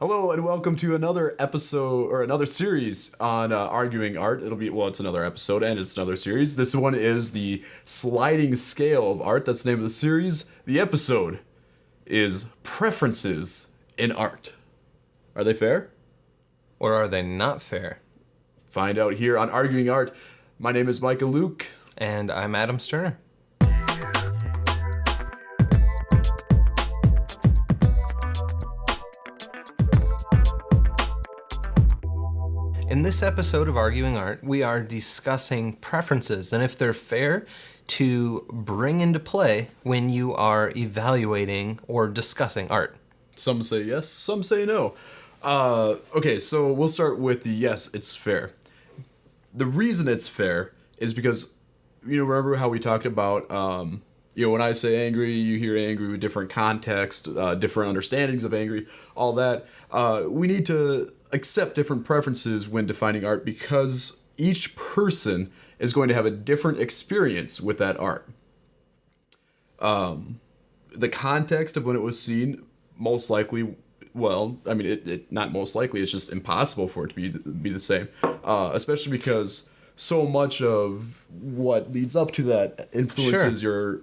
Hello and welcome to another episode or another series on arguing art. It's another episode and it's another series. This one is the sliding scale of art. That's the name of the series. The episode is preferences in art. Are they fair? Or are they not fair? Find out here on Arguing Art. My name is Micah Luke. And I'm Adam Sterner. In this episode of Arguing Art, we are discussing preferences and if they're fair to bring into play when you are evaluating or discussing art. Some say yes, some say no. Okay, so we'll start with the yes, it's fair. The reason it's fair is because, remember how we talked about, when I say angry, you hear angry with different context, different understandings of angry, all that. We need to accept different preferences when defining art because each person is going to have a different experience with that art. The context of when it was seen, most likely, not most likely, it's just impossible for it to be the same. Especially because so much of what leads up to that influences your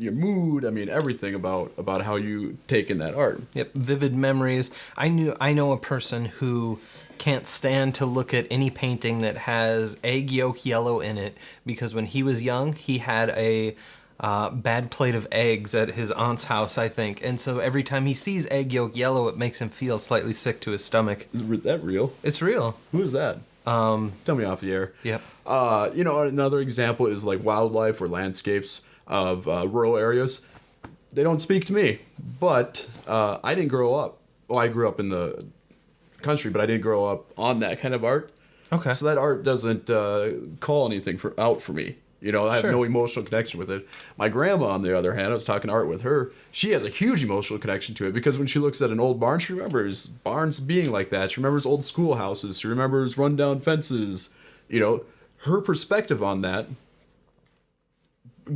mood. Everything about how you take in that art. Yep, vivid memories. I know a person who can't stand to look at any painting that has egg yolk yellow in it because when he was young, he had a bad plate of eggs at his aunt's house, I think. And so every time he sees egg yolk yellow, it makes him feel slightly sick to his stomach. Is that real? It's real. Who is that? Tell me off the air. Yep. Another example is like wildlife or landscapes of rural areas. They don't speak to me, but I didn't grow up. Well, I grew up in the country, but I didn't grow up on that kind of art. Okay. So that art doesn't call anything out for me. I have no emotional connection with it. My grandma, on the other hand, I was talking art with her. She has a huge emotional connection to it because when she looks at an old barn, she remembers barns being like that. She remembers old schoolhouses. She remembers rundown fences. Her perspective on that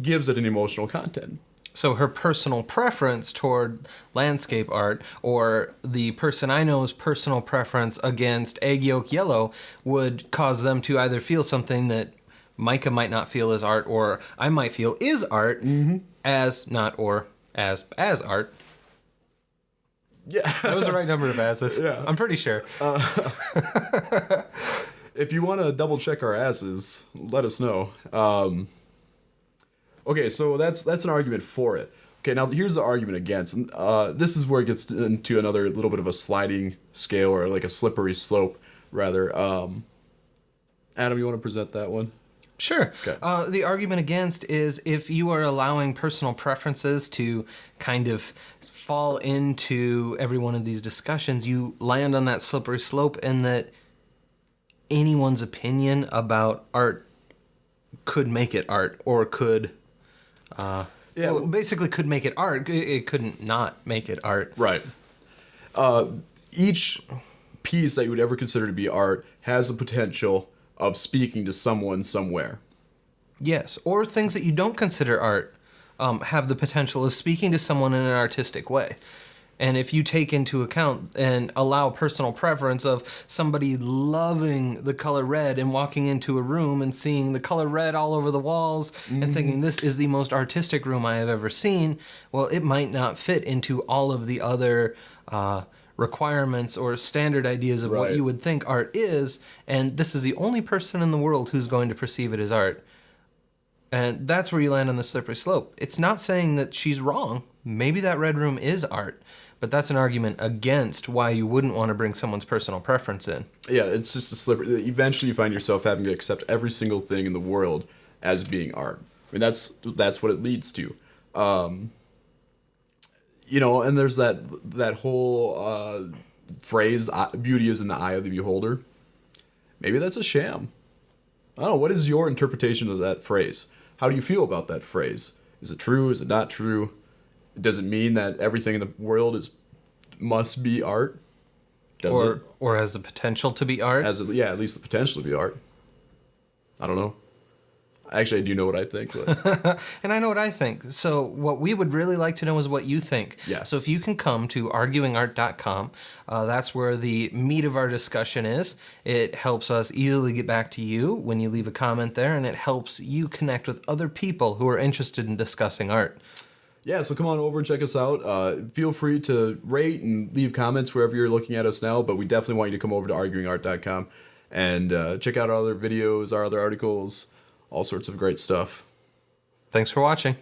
gives it an emotional content. So her personal preference toward landscape art, or the person I know's personal preference against egg yolk yellow, would cause them to either feel something that Micah might not feel as art, or I might feel is art, as not or as art. Yeah, that was the right number of asses. Yeah, I'm pretty sure. If you want to double check our asses, let us know. Okay, so that's an argument for it. Okay, now here's the argument against. This is where it gets into another little bit of a sliding scale, or like a slippery slope, rather. Adam, you want to present that one? Sure. Okay. The argument against is if you are allowing personal preferences to kind of fall into every one of these discussions, you land on that slippery slope, and that anyone's opinion about art could make it art, or could... basically could make it art. It couldn't not make it art. Right. Each piece that you would ever consider to be art has the potential of speaking to someone somewhere. Yes, or things that you don't consider art have the potential of speaking to someone in an artistic way. And if you take into account and allow personal preference of somebody loving the color red and walking into a room and seeing the color red all over the walls and thinking this is the most artistic room I have ever seen, well, it might not fit into all of the other requirements or standard ideas of what you would think art is, and this is the only person in the world who's going to perceive it as art. And that's where you land on the slippery slope. It's not saying that she's wrong. Maybe that red room is art, but that's an argument against why you wouldn't want to bring someone's personal preference in. Yeah, it's just a slippery... Eventually you find yourself having to accept every single thing in the world as being art. That's what it leads to. And there's that whole phrase, beauty is in the eye of the beholder. Maybe that's a sham. I don't know, what is your interpretation of that phrase? How do you feel about that phrase? Is it true? Is it not true? Does it mean that everything in the world must be art? Or has the potential to be art? At least the potential to be art. I don't know. Actually, I do know what I think. But And I know what I think. So what we would really like to know is what you think. Yes. So if you can come to arguingart.com, that's where the meat of our discussion is. It helps us easily get back to you when you leave a comment there, and it helps you connect with other people who are interested in discussing art. yeah, so come on over and check us out. Feel free to rate and leave comments wherever you're looking at us now, but we definitely want you to come over to arguingart.com and check out our other videos, our other articles, all sorts of great stuff. Thanks for watching.